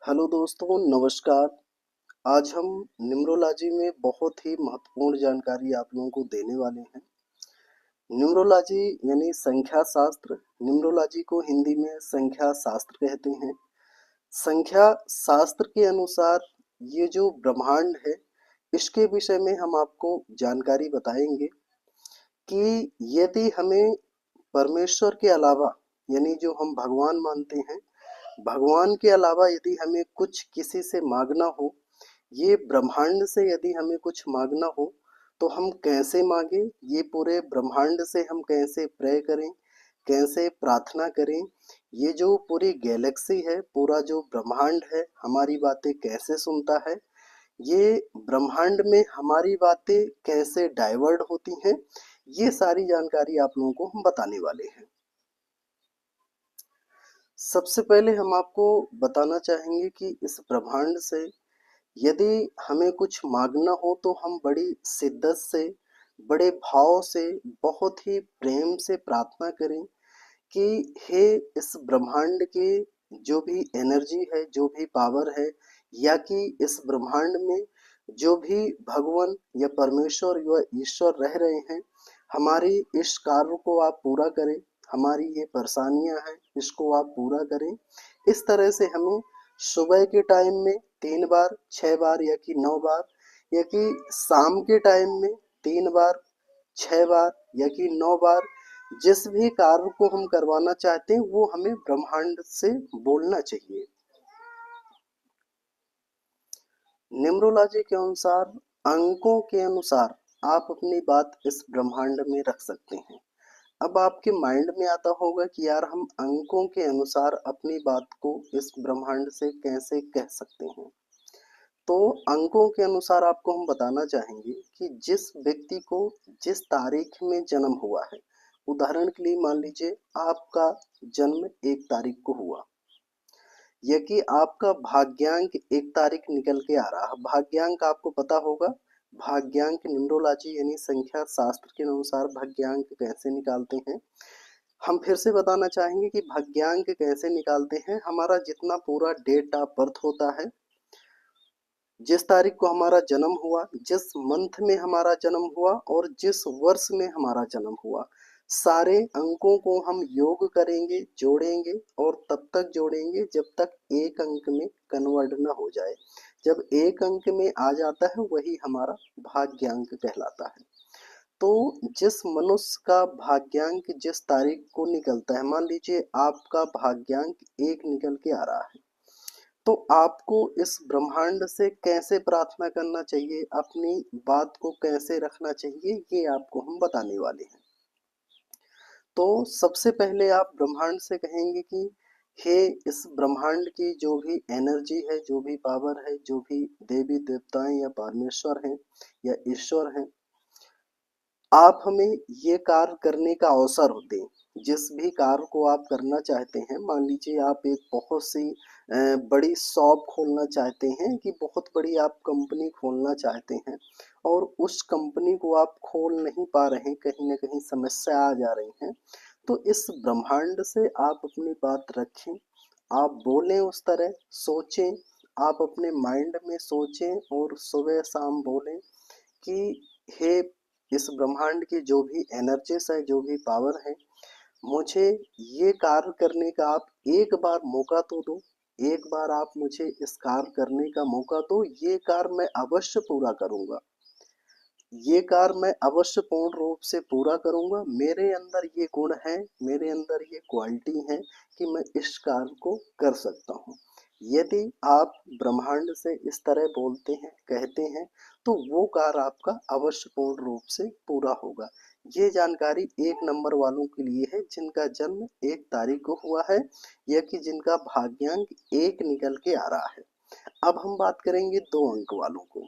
Hello दोस्तों, नमस्कार। आज हम न्यूमरोलॉजी में बहुत ही महत्वपूर्ण जानकारी आप लोगों को देने वाले हैं। न्यूमरोलॉजी यानी संख्या शास्त्र। न्यूमरोलॉजी को हिंदी में संख्या शास्त्र कहते हैं। संख्या शास्त्र के अनुसार ये जो ब्रह्मांड है, इसके विषय में हम आपको जानकारी बताएंगे कि यदि हमें परमेश्वर के अलावा यानी जो हम भगवान मानते हैं, भगवान के अलावा यदि हमें कुछ किसी से मांगना हो, ये ब्रह्मांड से यदि हमें कुछ मांगना हो तो हम कैसे मांगे, ये पूरे ब्रह्मांड से हम कैसे प्रे करें, कैसे प्रार्थना करें, ये जो पूरी गैलेक्सी है, पूरा जो ब्रह्मांड है, हमारी बातें कैसे सुनता है, ये ब्रह्मांड में हमारी बातें कैसे डाइवर्ट होती हैं, ये सारी जानकारी आप लोगों को हम बताने वाले हैं। सबसे पहले हम आपको बताना चाहेंगे कि इस ब्रह्मांड से यदि हमें कुछ मांगना हो तो हम बड़ी शिद्दत से, बड़े भाव से, बहुत ही प्रेम से प्रार्थना करें कि हे इस ब्रह्मांड के जो भी एनर्जी है, जो भी पावर है, या कि इस ब्रह्मांड में जो भी भगवान या परमेश्वर या ईश्वर रह रहे हैं, हमारी इस कार्य को आप पूरा करें, हमारी ये परेशानियां हैं इसको आप पूरा करें। इस तरह से हमें सुबह के टाइम में 3 बार, 6 बार या कि 9 बार, या कि शाम के टाइम में 3 बार, 6 बार या कि 9 बार, जिस भी कार्य को हम करवाना चाहते हैं वो हमें ब्रह्मांड से बोलना चाहिए। न्यूमरोलॉजी के अनुसार, अंकों के अनुसार आप अपनी बात इस ब्रह्मांड में रख सकते हैं। अब आपके माइंड में आता होगा कि यार हम अंकों के अनुसार अपनी बात को इस ब्रह्मांड से कैसे कह सकते हैं। तो अंकों के अनुसार आपको हम बताना चाहेंगे कि जिस व्यक्ति को जिस तारीख में जन्म हुआ है, उदाहरण के लिए मान लीजिए आपका जन्म 1 तारीख को हुआ, या कि आपका भाग्यांक 1 तारीख निकल के आ रहा है। भाग्यांक आपको पता होगा, भाग्यांक न्यूमरोलॉजी यानी संख्या शास्त्र के अनुसार भाग्यांक कैसे निकालते हैं। हम फिर से बताना चाहेंगे कि भाग्यांक कैसे निकालते हैं। हमारा जितना पूरा डेट ऑफ बर्थ होता है, जिस तारीख को हमारा जन्म हुआ, जिस मंथ में हमारा जन्म हुआ और जिस वर्ष में हमारा जन्म हुआ, सारे अंकों को हम योग करेंगे, जोड़ेंगे और तब तक जोड़ेंगे जब तक एक अंक में कन्वर्ट न हो जाए। जब एक अंक में आ जाता है वही हमारा भाग्यांक कहलाता है। तो जिस मनुष्य का भाग्यांक जिस तारीख को निकलता है, मान लीजिए आपका भाग्यांक 1 निकल के आ रहा है, तो आपको इस ब्रह्मांड से कैसे प्रार्थना करना चाहिए, अपनी बात को कैसे रखना चाहिए, ये आपको हम बताने वाले हैं। तो सबसे पहले आप ब्रह्मांड से कहेंगे कि हे इस ब्रह्मांड की जो भी एनर्जी है, जो भी पावर है, जो भी देवी देवताएं या परमेश्वर हैं या ईश्वर हैं, आप हमें ये कार्य करने का अवसर दें। जिस भी कार्य को आप करना चाहते हैं, मान लीजिए आप एक बहुत सी बड़ी शॉप खोलना चाहते हैं, कि बहुत बड़ी आप कंपनी खोलना चाहते हैं और उस कंपनी को आप खोल नहीं पा रहे हैं, कहीं ना कहीं समस्या आ जा रही है, तो इस ब्रह्मांड से आप अपनी बात रखें, आप बोलें, उस तरह सोचें, आप अपने माइंड में सोचें और सुबह शाम बोलें कि हे इस ब्रह्मांड की जो भी एनर्जीज है, जो भी पावर है, मुझे ये कार्य करने का आप एक बार मौका तो दो, एक बार आप मुझे इस कार्य करने का मौका दो, ये कार्य मैं अवश्य पूरा करूंगा, ये कार्य मैं अवश्य पूर्ण रूप से पूरा करूंगा। मेरे अंदर ये गुण है, मेरे अंदर ये क्वालिटी है कि मैं इस कार्य को कर सकता हूँ। यदि आप ब्रह्मांड से इस तरह बोलते हैं, कहते हैं, तो वो कार्य आपका अवश्य पूर्ण रूप से पूरा होगा। ये जानकारी 1 नंबर वालों के लिए है जिनका जन्म 1 तारीख को हुआ है, या कि जिनका भाग्यांक 1 निकल के आ रहा है। अब हम बात करेंगे 2 अंक वालों को।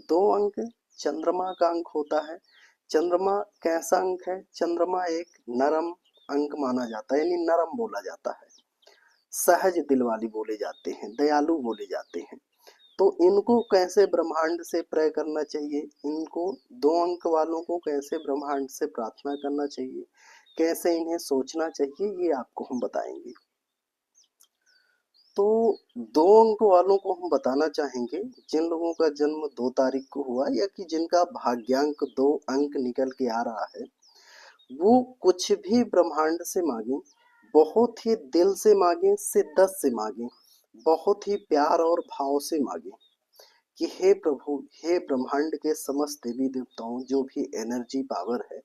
2 अंक चंद्रमा का अंक होता है। चंद्रमा कैसा अंक है? चंद्रमा एक नरम अंक माना जाता है, यानी नरम बोला जाता है, सहज दिल वाली बोले जाते हैं, दयालु बोले जाते हैं। तो इनको कैसे ब्रह्मांड से प्रे करना चाहिए, इनको 2 अंक वालों को कैसे ब्रह्मांड से प्रार्थना करना चाहिए, कैसे इन्हें सोचना चाहिए, ये आपको हम बताएंगे। तो 2 अंक वालों को हम बताना चाहेंगे, जिन लोगों का जन्म 2 तारीख को हुआ या कि जिनका भाग्यांक 2 अंक निकल के आ रहा है, वो कुछ भी ब्रह्मांड से मांगे, बहुत ही दिल से मांगे, शिद्दत से मांगे, बहुत ही प्यार और भाव से मांगे कि हे प्रभु, हे ब्रह्मांड के समस्त देवी देवताओं, जो भी एनर्जी पावर है,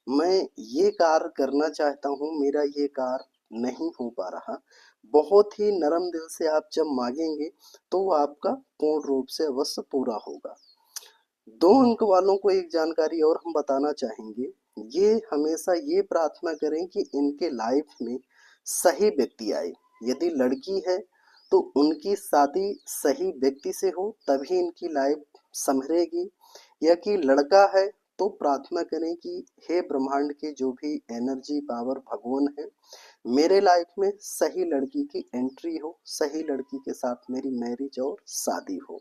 मैं ये कार्य करना चाहता हूँ, मेरा ये कार्य नहीं हो पा रहा। बहुत ही नरम दिल से आप जब मांगेंगे तो वो आपका पूर्ण रूप से अवश्य पूरा होगा। 2 अंक वालों को एक जानकारी और हम बताना चाहेंगे, ये हमेशा ये प्रार्थना करें कि इनके लाइफ में सही व्यक्ति आए। यदि लड़की है तो उनकी शादी सही व्यक्ति से हो, तभी इनकी लाइफ संभरेगी, या कि लड़का है तो प्रार्थना करें कि हे ब्रह्मांड के जो भी एनर्जी पावर भगवान है, मेरे लाइफ में सही लड़की की एंट्री हो, सही लड़की के साथ मेरी मैरिज और शादी हो।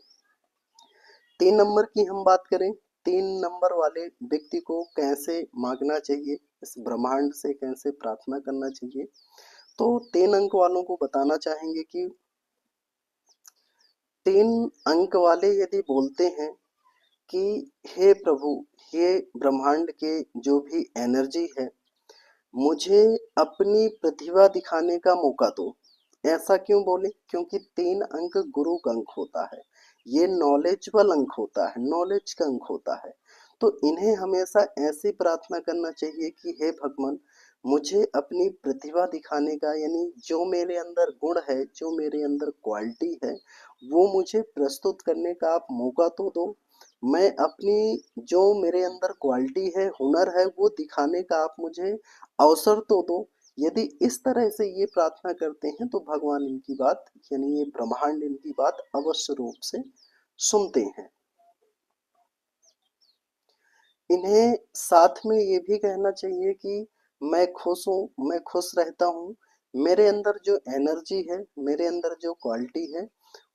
3 नंबर की हम बात करें, 3 नंबर वाले व्यक्ति को कैसे मांगना चाहिए, इस ब्रह्मांड से कैसे प्रार्थना करना चाहिए, तो 3 अंक वालों को बताना चाहेंगे कि 3 अंक वाले यदि बोलते हैं कि हे प्रभु, हे ब्रह्मांड के जो भी एनर्जी है, मुझे अपनी प्रतिभा दिखाने का मौका दो। ऐसा क्यों बोले? क्योंकि 3 अंक गुरु का अंक होता है, ये नॉलेजबल अंक होता है, नॉलेज का अंक होता है। तो इन्हें हमेशा ऐसी प्रार्थना करना चाहिए कि हे भगवान, मुझे अपनी प्रतिभा दिखाने का, यानी जो मेरे अंदर गुण है, जो मेरे अंदर क्वालिटी है, वो मुझे प्रस्तुत करने का आप मौका तो दो। मैं अपनी जो मेरे अंदर क्वालिटी है, हुनर है, वो दिखाने का आप मुझे अवसर तो दो। यदि इस तरह से ये प्रार्थना करते हैं तो भगवान इनकी बात, यानी ये ब्रह्मांड इनकी बात अवश्य रूप से सुनते हैं। इन्हें साथ में ये भी कहना चाहिए कि मैं खुश हूँ, मैं खुश रहता हूँ, मेरे अंदर जो एनर्जी है, मेरे अंदर जो क्वालिटी है,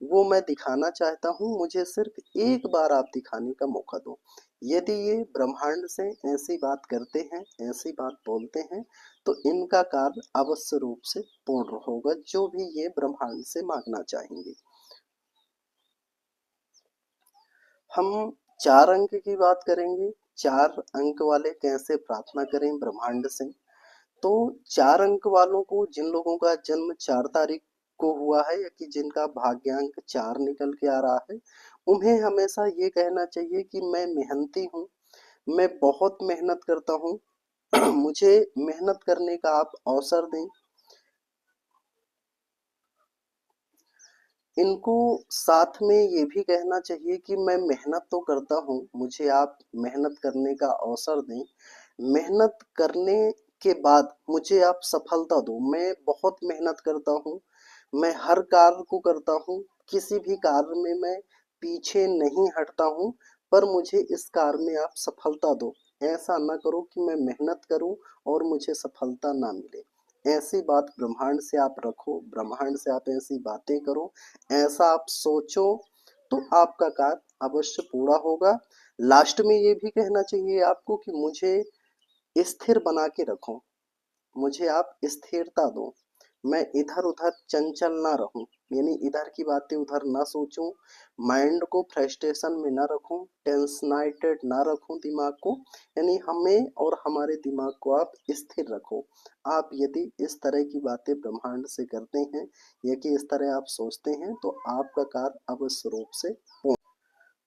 वो मैं दिखाना चाहता हूँ, मुझे सिर्फ एक बार आप दिखाने का मौका दो। यदि ये ब्रह्मांड से ऐसी बात करते हैं, ऐसी बात बोलते हैं, तो इनका कार्य अवश्य रूप से पूर्ण होगा, जो भी ये ब्रह्मांड से मांगना चाहेंगे। हम 4 अंक की बात करेंगे, 4 अंक वाले कैसे प्रार्थना करें ब्रह्मांड से। तो 4 अंक वालों को, जिन लोगों का जन्म 4 तारीख को हुआ है या कि जिनका भाग्यांक 4 निकल के आ रहा है, उन्हें हमेशा ये कहना चाहिए कि मैं मेहनती हूँ, मैं बहुत मेहनत करता हूँ, मुझे मेहनत करने का आप अवसर दें। इनको साथ में ये भी कहना चाहिए कि मैं मेहनत तो करता हूँ, मुझे आप मेहनत करने का अवसर दें। मेहनत करने के बाद मुझे आप सफलता दो। मैं बहुत मेहनत करता हूँ, मैं हर कार्य को करता हूँ, किसी भी कार्य में मैं पीछे नहीं हटता हूँ, पर मुझे इस कार्य में आप सफलता दो। ऐसा ना करो कि मैं मेहनत करूँ और मुझे सफलता ना मिले। ऐसी बात ब्रह्मांड से आप रखो, ब्रह्मांड से आप ऐसी बातें करो, ऐसा आप सोचो, तो आपका कार्य अवश्य पूरा होगा। लास्ट में ये भी कहना चाहिए आपको कि मुझे स्थिर बना के रखो, मुझे आप स्थिरता दो, मैं इधर उधर चंचल ना रहूं, यानी इधर की बातें उधर ना सोचूं, माइंड को फ्रस्ट्रेशन में ना रखूं, टेंशनाइटेड ना रखूं दिमाग को, यानी हमें और हमारे दिमाग को आप स्थिर रखो। आप यदि इस तरह की बातें ब्रह्मांड से करते हैं या कि इस तरह आप सोचते हैं, तो आपका कार्य अवश्य रूप से पूर्ण।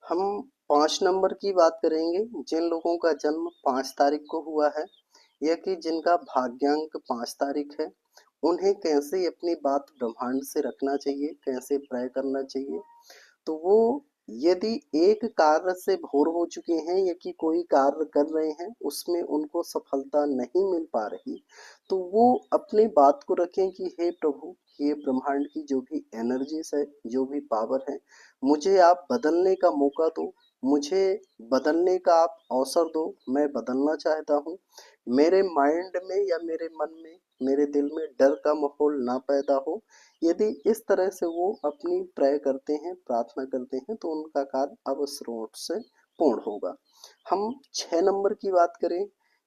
हम 5 नंबर की बात करेंगे, जिन लोगों का जन्म 5 तारीख को हुआ है या कि जिनका भाग्यांक 5 तारीख है, उन्हें कैसे अपनी बात ब्रह्मांड से रखना चाहिए, कैसे प्रे करना चाहिए। तो वो यदि एक कार्य से भोर हो चुके हैं या कि कोई कार्य कर रहे हैं, उसमें उनको सफलता नहीं मिल पा रही, तो वो अपनी बात को रखें कि हे प्रभु, ये ब्रह्मांड की जो भी एनर्जीज है, जो भी पावर है, मुझे आप बदलने का मौका दो, मुझे बदलने का आप अवसर दो, मैं बदलना चाहता हूँ। मेरे माइंड में या मेरे मन में, मेरे दिल में डर का माहौल ना पैदा हो। यदि इस तरह से वो अपनी प्रे करते हैं, प्रार्थना करते हैं, तो उनका कार्य अवश्य रूप से पूर्ण होगा। हम 6 नंबर की बात करें,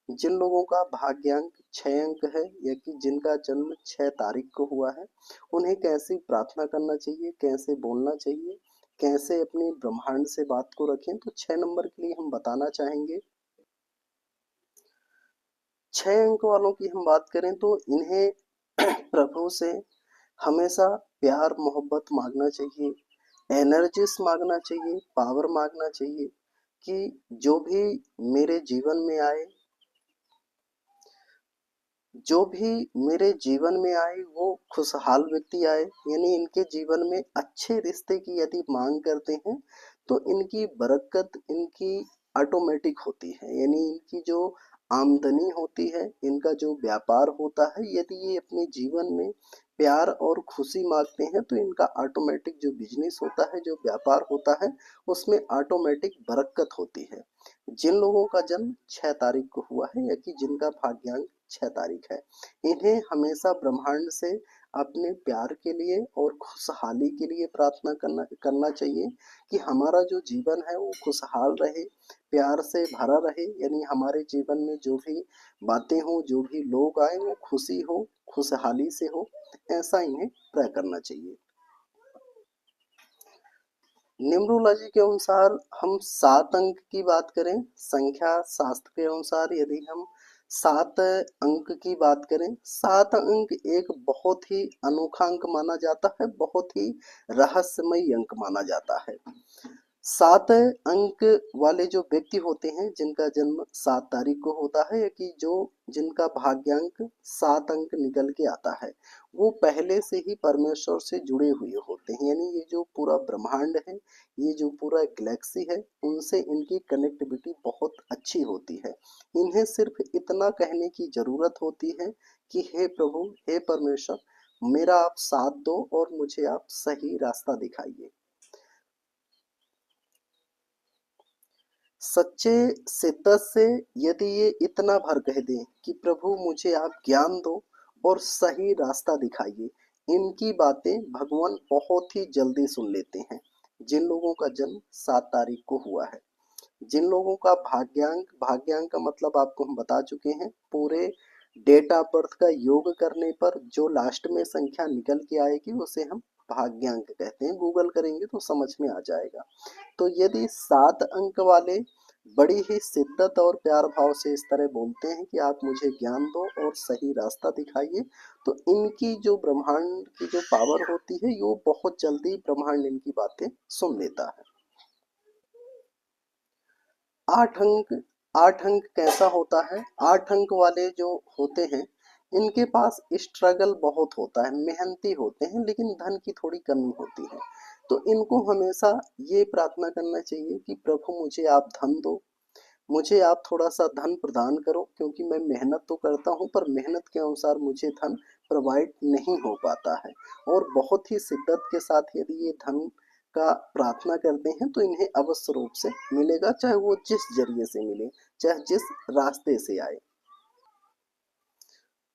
जिन लोगों का भाग्यांक 6 अंक है या कि जिनका जन्म 6 तारीख को हुआ है, उन्हें कैसी प्रार्थना करना चाहिए, कैसे बोलना चाहिए, कैसे अपने ब्रह्मांड से बात को रखें, तो 6 नंबर के लिए हम बताना चाहेंगे। 6 अंक वालों की हम बात करें तो इन्हें प्रभु से हमेशा प्यार मोहब्बत मांगना चाहिए, एनर्जीज मांगना चाहिए, पावर मांगना चाहिए कि जो भी मेरे जीवन में आए, जो भी मेरे जीवन में आए वो खुशहाल व्यक्ति आए, यानी इनके जीवन में अच्छे रिश्ते की यदि मांग करते हैं तो इनकी बरकत इनकी ऑटोमेटिक होती है, यानी इनकी जो आमदनी होती है, इनका जो व्यापार होता है, यदि ये अपने जीवन में प्यार और खुशी मांगते हैं तो इनका ऑटोमेटिक जो बिजनेस होता है, जो व्यापार होता है, उसमें ऑटोमेटिक बरकत होती है। जिन लोगों का जन्म 6 तारीख को हुआ है या कि जिनका भाग्यांक 6 तारीख है, इन्हें हमेशा ब्रह्मांड से अपने प्यार के लिए और खुशहाली के लिए प्रार्थना करना करना चाहिए कि हमारा जो जीवन है वो खुशहाल रहे, प्यार से भरा रहे, यानी हमारे जीवन में जो भी बातें हो, जो भी लोग आए, वो खुशी हो, खुशहाली से हो, ऐसा इन्हें तय करना चाहिए। न्यूमरोलॉजी के अनुसार हम 7 अंक की बात करें, संख्या शास्त्र के अनुसार यदि हम 7 अंक की बात करें, 7 अंक एक बहुत ही अनोखा अंक माना जाता है, बहुत ही रहस्यमय अंक माना जाता है। 7 अंक वाले जो व्यक्ति होते हैं जिनका जन्म 7 तारीख को होता है या कि जो जिनका भाग्यांक 7 अंक निकल के आता है, वो पहले से ही परमेश्वर से जुड़े हुए होते हैं, यानी ये जो पूरा ब्रह्मांड है, ये जो पूरा गैलेक्सी है, उनसे इनकी कनेक्टिविटी बहुत अच्छी होती है। इन्हें सिर्फ इतना कहने की जरूरत होती है कि हे प्रभु, हे परमेश्वर, मेरा आप साथ दो और मुझे आप सही रास्ता दिखाइए। सच्चे शिद्दत से यदि ये इतना भर कह दें कि प्रभु मुझे आप ज्ञान दो और सही रास्ता दिखाइए, इनकी बातें भगवान बहुत ही जल्दी सुन लेते हैं। जिन लोगों का जन्म 7 तारीख को हुआ है, जिन लोगों का भाग्यांक, भाग्यांक का मतलब आपको हम बता चुके हैं, पूरे डेट ऑफ बर्थ का योग करने पर जो लास्ट में संख्या निकल के आएगी उसे हम भाग्यांक कहते हैं, गूगल करेंगे तो समझ में आ जाएगा। तो यदि 7 अंक वाले बड़ी ही शिद्दत और प्यार भाव से इस तरह बोलते हैं कि आप मुझे ज्ञान दो और सही रास्ता दिखाइए, तो इनकी जो ब्रह्मांड की जो पावर होती है, वो बहुत जल्दी ब्रह्मांड इनकी बातें सुन लेता है। 8 अंक, 8 अंक कैसा होता है? 8 अंक वाले जो होते हैं, इनके पास स्ट्रगल बहुत होता है, मेहनती होते हैं, लेकिन धन की थोड़ी कमी होती है। तो इनको हमेशा ये प्रार्थना करना चाहिए कि प्रभु मुझे आप धन दो, मुझे आप थोड़ा सा धन प्रदान करो, क्योंकि मैं मेहनत तो करता हूँ पर मेहनत के अनुसार मुझे धन प्रोवाइड नहीं हो पाता है। और बहुत ही शिद्दत के साथ यदि ये धन का प्रार्थना करते हैं तो इन्हें अवश्य रूप से मिलेगा, चाहे वो जिस जरिए से मिले, चाहे जिस रास्ते से आए।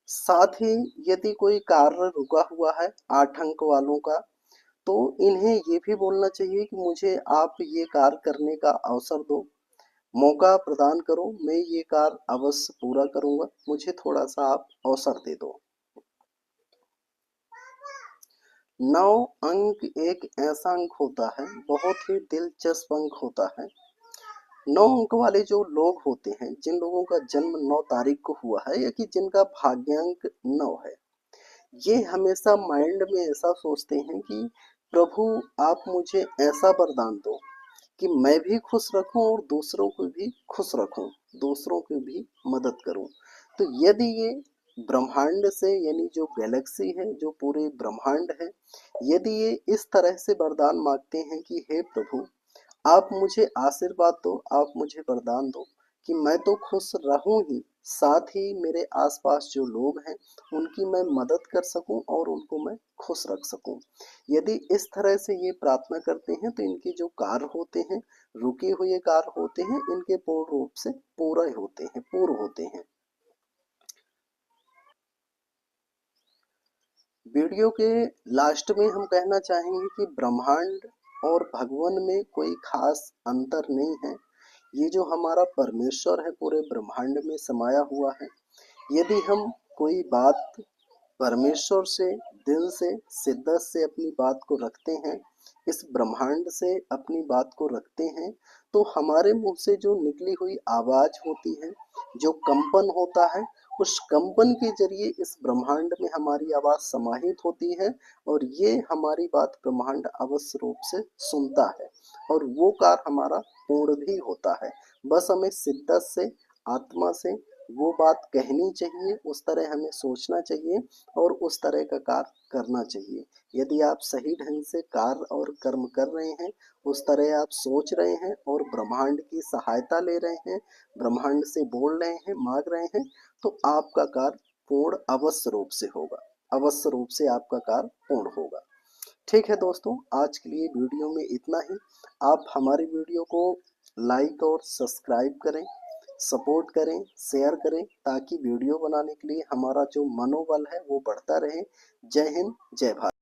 साथ ही यदि कोई कार्य रुका हुआ है 8 अंक वालों का, तो इन्हें ये भी बोलना चाहिए कि मुझे आप ये कार्य करने का अवसर दो, मौका प्रदान करो, मैं ये कार्य अवश्य पूरा करूंगा, मुझे थोड़ा सा आप अवसर दे दो। 9 अंक एक ऐसा अंक होता है, बहुत ही दिलचस्प अंक होता है। 9 अंक वाले जो लोग होते हैं, जिन लोगों का जन्म 9 तारीख को हुआ है या कि जिनका भाग्यांक 9 है, ये हमेशा माइंड में ऐसा सोचते हैं कि प्रभु आप मुझे ऐसा वरदान दो कि मैं भी खुश रखूं और दूसरों को भी खुश रखूं, दूसरों की भी मदद करूं। तो यदि ये ब्रह्मांड से, यानी जो गैलेक्सी है, जो पूरे ब्रह्मांड है, यदि ये इस तरह से वरदान मांगते हैं कि हे प्रभु आप मुझे आशीर्वाद दो, आप मुझे वरदान दो कि मैं तो खुश रहूं ही, साथ ही मेरे आसपास जो लोग हैं उनकी मैं मदद कर सकूं और उनको मैं खुश रख सकूं। यदि इस तरह से ये प्रार्थना करते हैं तो इनके जो कार्य होते हैं, रुके हुए कार्य होते हैं, इनके पूर्ण रूप से पूरे होते हैं, पूर्ण होते हैं। वीडियो के लास्ट में हम कहना चाहेंगे कि ब्रह्मांड और भगवान में कोई खास अंतर नहीं है। ये जो हमारा परमेश्वर है पूरे ब्रह्मांड में समाया हुआ है। यदि हम कोई बात परमेश्वर से दिल से शिद्दत से अपनी बात को रखते हैं, इस ब्रह्मांड से अपनी बात को रखते हैं, तो हमारे मुंह से जो निकली हुई आवाज होती है, जो कंपन होता है, उस कंपन के जरिए इस ब्रह्मांड में हमारी आवाज समाहित होती है और ये हमारी बात ब्रह्मांड अवश्य रूप से सुनता है और वो कार्य हमारा पूर्ण भी होता है। बस हमें शिद्दत से, आत्मा से वो बात कहनी चाहिए, उस तरह हमें सोचना चाहिए और उस तरह का कार्य करना चाहिए। यदि आप सही ढंग से कार्य और कर्म कर रहे हैं, उस तरह आप सोच रहे हैं और ब्रह्मांड की सहायता ले रहे हैं, ब्रह्मांड से बोल रहे हैं, मांग रहे हैं, तो आपका कार्य पूर्ण अवश्य रूप से होगा। अवश्य रूप से आपका कार्य पूर्ण होगा। ठीक है दोस्तों, आज के लिए वीडियो में इतना ही। आप हमारी वीडियो को लाइक और सब्सक्राइब करें, सपोर्ट करें, शेयर करें, ताकि वीडियो बनाने के लिए हमारा जो मनोबल है वो बढ़ता रहे। जय हिंद, जय भारत।